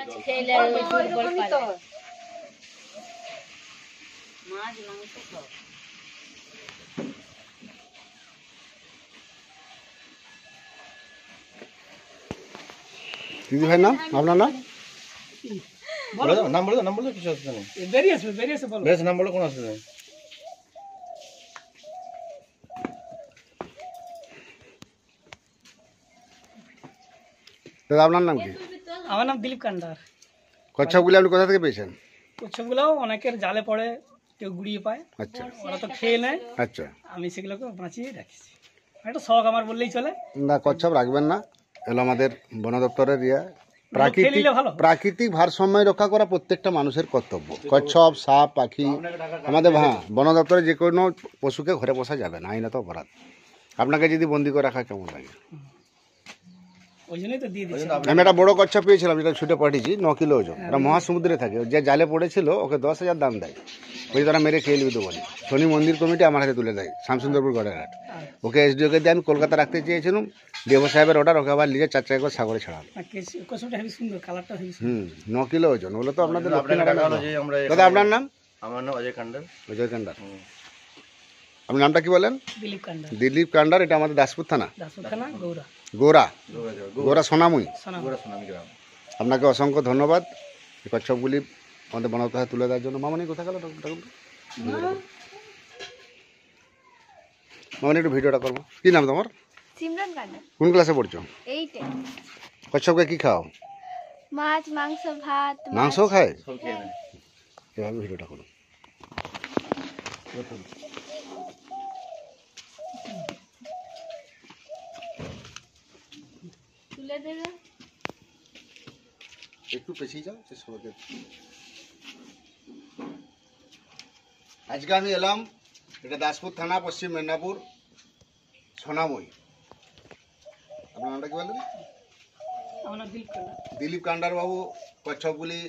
দিদি ভাই নাম আপনার নাম নাম বলে নাম বলে কিছু অসুবিধা নেই বেরিয়ে আসবে বলো নাম বলে কোনো অসুবিধা নেই দাদা আপনার নাম কি? আমার নাম দিলীপ কান্ডার। কচ্ছপগুলি আপনি কোথা থেকে পেয়েছেন? কচ্ছপগুলোও অনেকের জালে পড়ে, কেউ গুড়িয়ে পায়। আচ্ছা, ওরা তো খেয়ে নেয়। আচ্ছা, আমি সেগুলোকে বাঁচিয়ে রাখছি, একটা শখ আমার বললেই চলে। না কচ্ছপ রাখবেন না, এগুলো আমাদের বন দপ্তরের প্রাকৃতিক ভারসাম্য রক্ষা করা প্রত্যেকটা মানুষের কর্তব্য। কচ্ছপ, সাপ, পাখি আমাদের বন দপ্তরে যে কোনো পশুকে ঘরে পোষা যাবে না, আইনত অপরাধ। আপনাকে যদি বন্দি করে রাখা কেমন লাগে? আমি একটা বড় কচ্ছপ পেয়েছিলাম, যেটা ছুটে পাঠিয়েছি, 9 কিলো ওজন। ওরা মহাসমুদ্রে থাকে, যে জালে পড়েছিল ওকে 10,000 দাম দেয়, ওই তারা মেরে খেয়ে নিবি বলে। শনি মন্দির কমিটি আমার হাতে তুলে দেয়, শামসুন্দরপুর গড়েরহাট। ওকে এসডিওকে দিয়ে আমি কলকাতা রাখতে চেয়েছিলাম, দেব সাহেবের অর্ডার, ওকে আবার নিজে 4 করে সাগরে ছাড়াল। 9 কিলো ওজন। ওগুলো তো আপনাদের দাদা আপনার নাম? আমার নাম অজয় কান্ডার। অজয় কান্ডার। আপনার নামটা কি বলেন? দিলীপ কান্ডার। এটা আমাদের দাসপুর থানা, গৌরা সোনামুই। আপনাকে অসংখ্য ধন্যবাদ এই কচ্ছপগুলি আমাদের বন দপ্তরে তুলে দেওয়ার জন্য। মামনি কোথায় গেল? মামনি একটু ভিডিওটা করবো। কি নাম তোমার? সিমরান কান্ডার। কোন ক্লাসে পড়ছো? 8 এ। কচ্ছপকে কি খাও? মাছ, মাংস, ভাত। মাংস খায়? এভাবে ভিডিওটা করো। তুলে দেবে একটু পেছিয়ে যাও। আজকে আমি এলাম, এটা দাসপুর থানা, পশ্চিম মেদিনীপুর, সোনামুই। আপনার নামটা কি বলেন? দিলীপ কান্ডার বাবু কচ্ছপগুলি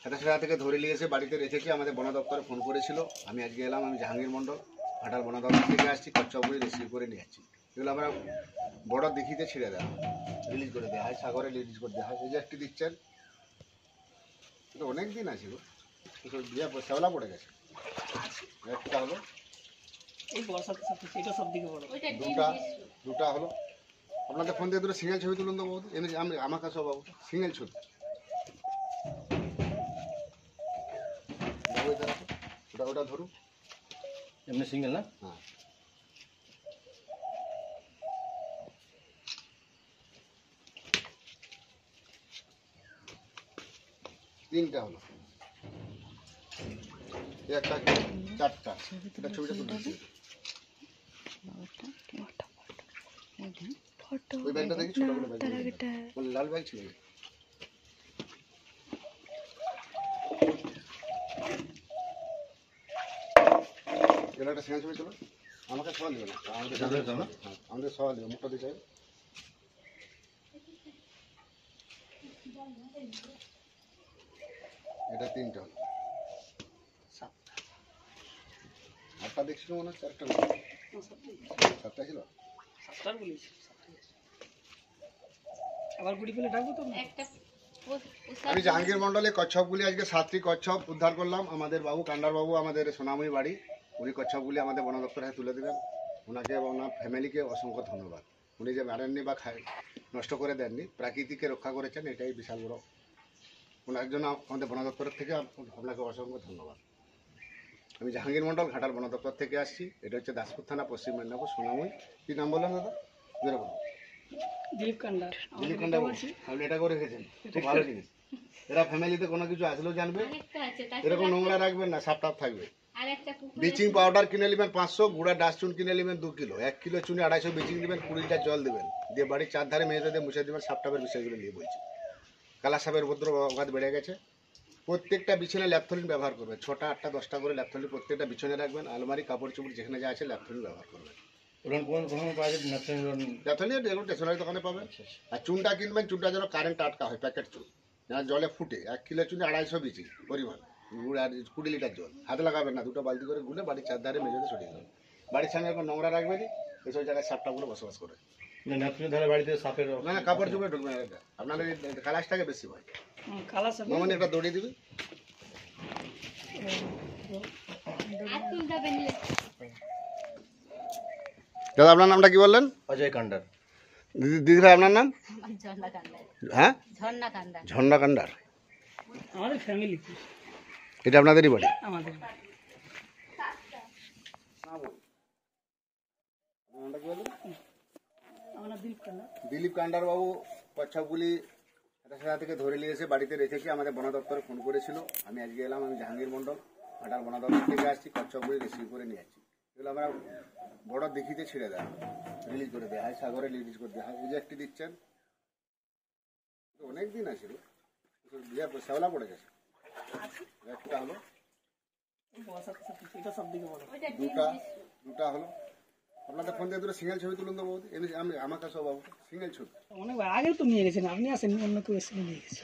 হেতাশাড়া থেকে ধরে নিয়ে এসে বাড়িতে রেখেছি। আমাদের বন দপ্তরে ফোন করেছিল, আমি আজকে এলাম। আমি জাহাঙ্গীর মণ্ডল, ঘাটাল বন দপ্তর থেকে আসছি। কচ্ছপগুলি রিসিভ করে নিয়ে যাচ্ছি। এগুলো আমরা বড় দিঘিতে ছেড়ে দেওয়া হয়, রিলিজ করে দেওয়া হয়, সাগরে রিলিজ করে দেওয়া হয়। এই যে একটি দিচ্ছেন, এটা অনেক দিন আছে গো, শ্যাওলা পড়ে গেছে। একটা হলো, দুটা হলো। আপনাদের ফোন দিয়ে দুটো সিঙ্গেল ছবি তুলুন তো বাবু, এমনি আমার কাছে বাবু সিঙ্গেল ছবি। ওটা ধরুন, এমনি সিঙ্গেল না? হ্যাঁ। তিনটা হলো, একটা, চারটা। এটা ছবিটা তুলতে ওই ব্যাগটা দেখি, ছোট করে ব্যাগ, লাল ব্যাগ ছিল। এটা একটা সিঙ্গেল ছবি ছিল। আমাকে সওয়াল দেবে না, আমাদের সওয়াল দেবে, মুখটা দিয়ে চাই। এটা তিনটা হলো, আটটা দেখছিল মনে হচ্ছে, একটা সাতটা ছিল। আমি জাহাঙ্গীর মন্ডলে কচ্ছপগুলি আজকে 7টি কচ্ছপ উদ্ধার করলাম। আমাদের বাবু কান্ডার বাবু, আমাদের সোনামুই বাড়ি, উনি কচ্ছপগুলি আমাদের বন দপ্তরে তুলে দেবেন। ওনাকে এবং ওনার ফ্যামিলিকে অসংখ্য ধন্যবাদ। উনি যে মারেননি বা নষ্ট করে দেননি, প্রাকৃতিককে রক্ষা করেছেন, এটাই বিশাল বড়। ওনার জন্য আমাদের বন দপ্তরের থেকে আপনাকে অসংখ্য ধন্যবাদ। আমি জাহাঙ্গীর মন্ডল, ঘাটাল বন দপ্তর থেকে আসছি। এটা হচ্ছে দাসপুর থানা, পশ্চিম মেদিনীপুর, সোনামুই। কি নাম বললেন দাদা? জোরে বলুন। দিলীপ কান্ডার। দিলীপ কান্ডার, আপনি এটা করে রেখেছেন, খুব ভালো জিনিস। এরা ফ্যামিলিতে কোনো কিছু আসলেও জানবে, এরকম নোংরা রাখবেন না, সাপ টাপ থাকবে। ব্লিচিং পাউডার কিনে নেবেন 500, গুঁড়া ডাস্টচুন কিনে নেবেন 2 কিলো, 1 কিলো চুনে 250 ব্লিচিং দেবেন, 20 লিটার জল দেবেন, দিয়ে বাড়ির 4 ধারে মেঝে দিয়ে মুছে দেবেন। সাপ টাপের বিষয়গুলো নিয়ে বলছি। কালা সাপের উপদ্রব অগাধ বেড়ে গেছে। প্রত্যেকটা বিছানায় ল্যাপথলিন ব্যবহার করবেন, 6টা 8টা 10টা করে ল্যাপথলিন প্রত্যেকটা বিছানায় রাখবেন। আলমারি, কাপড় চোপড় যেখানে যা আছে ল্যাপথলিন ব্যবহার করবেন। ল্যাপথলিন এগুলো স্টেশনারি দোকানে পাবেন। আর চুনটা কিনবেন, চুনটা যেন কারেন্ট টাটকা হয়, প্যাকেট চুন, যেন জলে ফুটে। 1 কিলো চুনে 250 বিচি পরিমাণ, গুড় আর 20 লিটার জল। হাতে লাগাবেন না, 2টো বালতি করে গুলে বাড়ির 4 ধারে মেঝেতে ছড়িয়ে দেবেন। বাড়ির সামনে এখন নোংরা রাখবেন, এইসব জায়গায় সাপটাগুলো বসবাস করে। বাড়িতে সাপের না, কাপড় চোপড়ে ঢুকবেন, আপনাদের কালাসটাকে বেশি হয়। কালার সব মামনি একটা দড়ি দিবি। দাদা আপনার নামটা কি বললেন? অজয় কান্ডার। দিদি ভাই আপনার নাম? ঝর্ণা কান্দার। হ্যাঁ, ঝর্ণা কান্দার। ঝর্ণা কান্ডার। আমাদের ফ্যামিলি, এটা আপনাদেরই বাড়ি? আমাদের আমরা দিলীপ কান্ডা। দিলীপ কান্ডার বাবু কচ্ছপগুলি রাস্তা থেকে ধরে নিয়ে এসে বাড়িতে রেখেছি। আমাদের বন দপ্তরে ফোন করেছিল। আমি আজকে এলাম, আমি জাহাঙ্গীর মন্ডল, ঘাটাল বন দপ্তর থেকে আসছি। কচ্ছপগুলি রিসিভ করে নিয়ে আসছি। এগুলো আমরা বড় দিঘিতে ছেড়ে দেওয়া, রিলিজ করে দেওয়া হয়, সাগরে রিলিজ করে দেওয়া হয়। এই যে একটি দিচ্ছেন, অনেক দিন আছে, শ্যাওলা পড়ে গেছে। একটা হলো, এটা সব দিকে বড়। দুটা হলো। আপনাদের ফোন দিয়ে দুটো সিঙ্গেল ছবি তুলুন তো বৌদি। এমনি আমি আমার কাছেও বাবু সিঙ্গেল ছবি। অনেক আগে তো নিয়ে গেছেন, আপনি আসেননি, অন্য কেউ এসে নিয়ে গেছে।